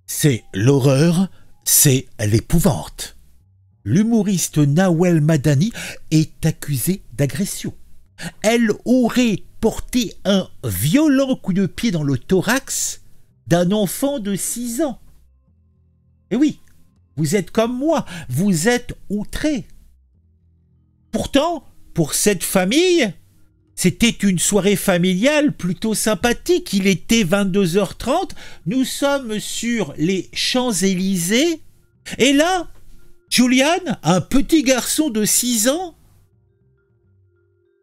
C'est l'horreur, c'est l'épouvante. L'humoriste Nawel Madani est accusée d'agression. Elle aurait porté un violent coup de pied dans le thorax d'un enfant de 6 ans. Et oui, vous êtes comme moi, vous êtes outrés. Pourtant, pour cette famille, c'était une soirée familiale plutôt sympathique. Il était 22h30, nous sommes sur les Champs-Élysées. Et là, Julian, un petit garçon de 6 ans,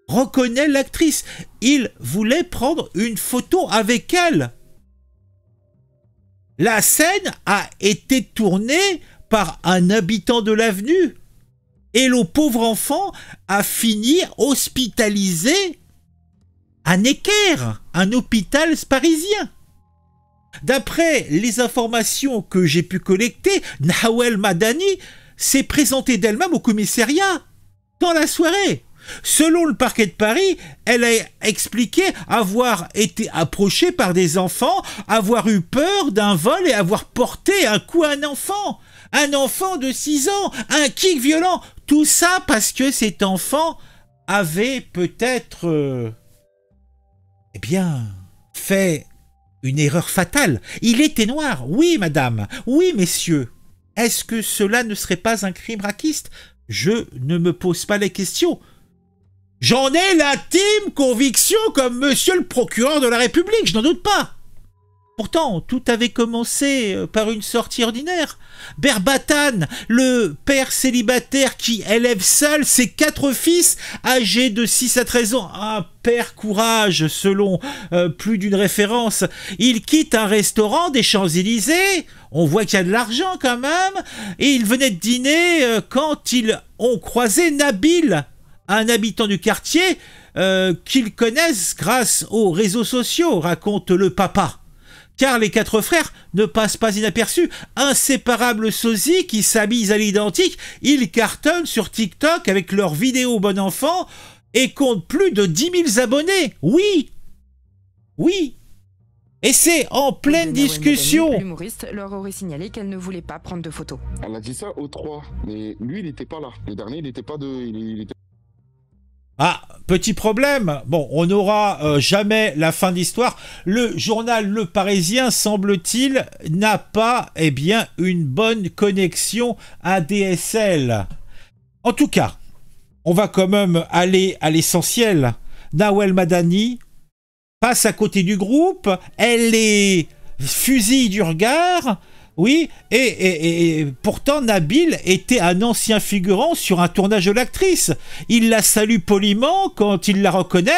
reconnaît l'actrice. Il voulait prendre une photo avec elle. La scène a été tournée par un habitant de l'avenue. Et le pauvre enfant a fini hospitalisé à Necker, un hôpital parisien. D'après les informations que j'ai pu collecter, Nawel Madani s'est présentée d'elle-même au commissariat dans la soirée. Selon le parquet de Paris, elle a expliqué avoir été approchée par des enfants, avoir eu peur d'un vol et avoir porté un coup à un enfant. Un enfant de 6 ans, un kick violent. Tout ça parce que cet enfant avait peut-être, fait une erreur fatale. Il était noir. Oui, madame. Oui, messieurs. Est-ce que cela ne serait pas un crime raciste? Je ne me pose pas les questions. J'en ai l'intime conviction comme monsieur le procureur de la République, je n'en doute pas. Pourtant, tout avait commencé par une sortie ordinaire. Berbatan, le père célibataire qui élève seul ses 4 fils âgés de 6 à 13 ans. Un père courage, selon plus d'une référence. Il quitte un restaurant des Champs-Élysées. On voit qu'il y a de l'argent quand même. Et il venait de dîner quand ils ont croisé Nabil, un habitant du quartier qu'ils connaissent grâce aux réseaux sociaux, raconte le papa. Car les 4 frères ne passent pas inaperçus. Inséparables sosies qui s'habillent à l'identique, ils cartonnent sur TikTok avec leurs vidéos bon enfant et comptent plus de 10 000 abonnés. Oui. Oui. Et c'est en pleine discussion. L'humoriste leur aurait signalé qu'elle ne voulait pas prendre de photos. Elle a dit ça aux 3, mais lui, il n'était pas là. Le dernier, il n'était pas de... il était... Ah, petit problème. Bon, on n'aura jamais la fin d'histoire. Le journal Le Parisien, semble-t-il, n'a pas, une bonne connexion ADSL. En tout cas, on va quand même aller à l'essentiel. Nawel Madani passe à côté du groupe. Elle est fusille du regard. Oui, et pourtant Nabil était un ancien figurant sur un tournage de l'actrice. Il la salue poliment quand il la reconnaît.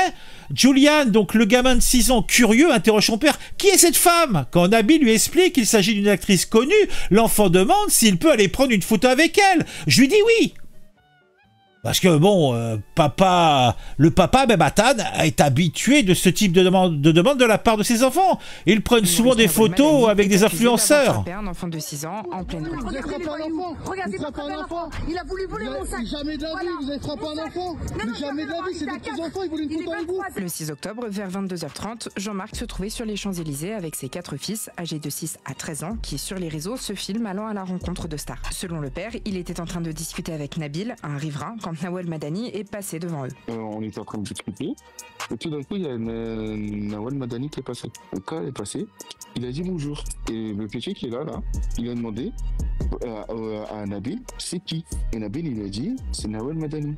Julian, donc le gamin de 6 ans curieux, interroge son père. Qui est cette femme? Quand Nabil lui explique qu'il s'agit d'une actrice connue, l'enfant demande s'il peut aller prendre une photo avec elle. Je lui dis oui. Parce que bon, le papa Berbatan est habitué de ce type de demande de la part de ses enfants. Ils prennent souvent des photos avec des influenceurs. Un enfant de 6 ans en pleine rue. Regardez pas un enfant. Regardez pas un enfant. Il a voulu voler mon sac. Jamais de la vie, vous avez frappé un enfant. Jamais de la vie, c'est des petits enfants, ils voulaient une photo avec vous. Le 6 octobre, vers 22h30, Jean-Marc se trouvait sur les Champs-Élysées avec ses 4 fils, âgés de 6 à 13 ans, qui sur les réseaux se filment allant à la rencontre de stars. Selon le père, il était en train de discuter avec Nabil, un riverain, quand Nawel Madani est passé devant eux. On était en train de discuter, et tout d'un coup, il y a Nawel Madani qui est passé. Le cas est passé, il a dit bonjour. Et le petit qui est là, il a demandé à Nabil, c'est qui? Et Nabil, il a dit, c'est Nawel Madani.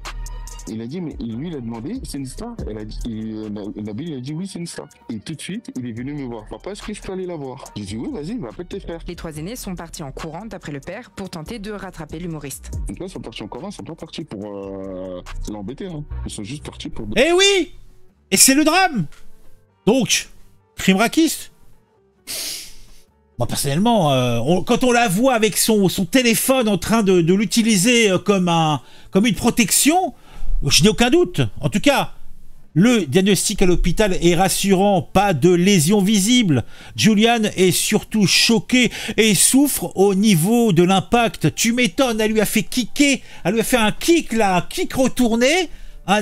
Il a dit, mais lui, il a demandé, c'est une star? Nabil, il a dit, oui, c'est une star. Et tout de suite, il est venu me voir. Papa, est-ce que je peux aller la voir? J'ai dit, oui, vas-y, appelle tes frères. Les 3 aînés sont partis en courant, d'après le père, pour tenter de rattraper l'humoriste. Donc là, ils sont partis en courant, ils sont pas partis pour l'embêter. Hein. Ils sont juste partis pour... Eh oui! Et c'est le drame! Donc, crime raciste. Moi, personnellement, quand on la voit avec son téléphone en train de l'utiliser comme une protection, je n'ai aucun doute. En tout cas, le diagnostic à l'hôpital est rassurant, pas de lésions visibles. Julian est surtout choqué et souffre au niveau de l'impact. Tu m'étonnes, elle lui a fait kicker, elle lui a fait un kick retourné.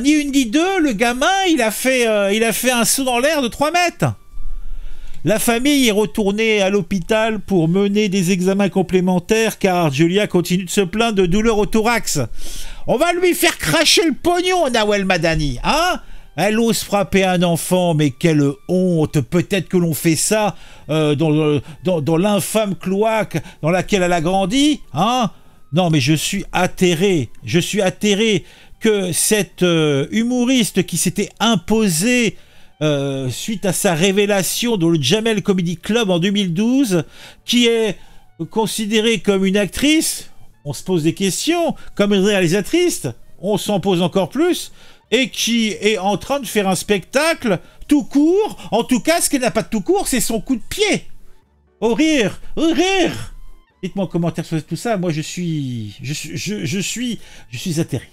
Ni une ni deux, le gamin, il a fait un saut dans l'air de 3 mètres. La famille est retournée à l'hôpital pour mener des examens complémentaires car Julia continue de se plaindre de douleurs au thorax. On va lui faire cracher le pognon, Nawel Madani, hein? Elle ose frapper un enfant, mais quelle honte! Peut-être que l'on fait ça dans l'infâme cloaque dans laquelle elle a grandi, hein? Non, mais je suis atterré que cette humoriste qui s'était imposée suite à sa révélation dans le Jamel Comedy Club en 2012, qui est considérée comme une actrice, on se pose des questions, comme une réalisatrice, on s'en pose encore plus, et qui est en train de faire un spectacle tout court. En tout cas, ce qui n'a pas de tout court, c'est son coup de pied. Au rire. Dites-moi en commentaire sur tout ça. Moi, je suis atterré.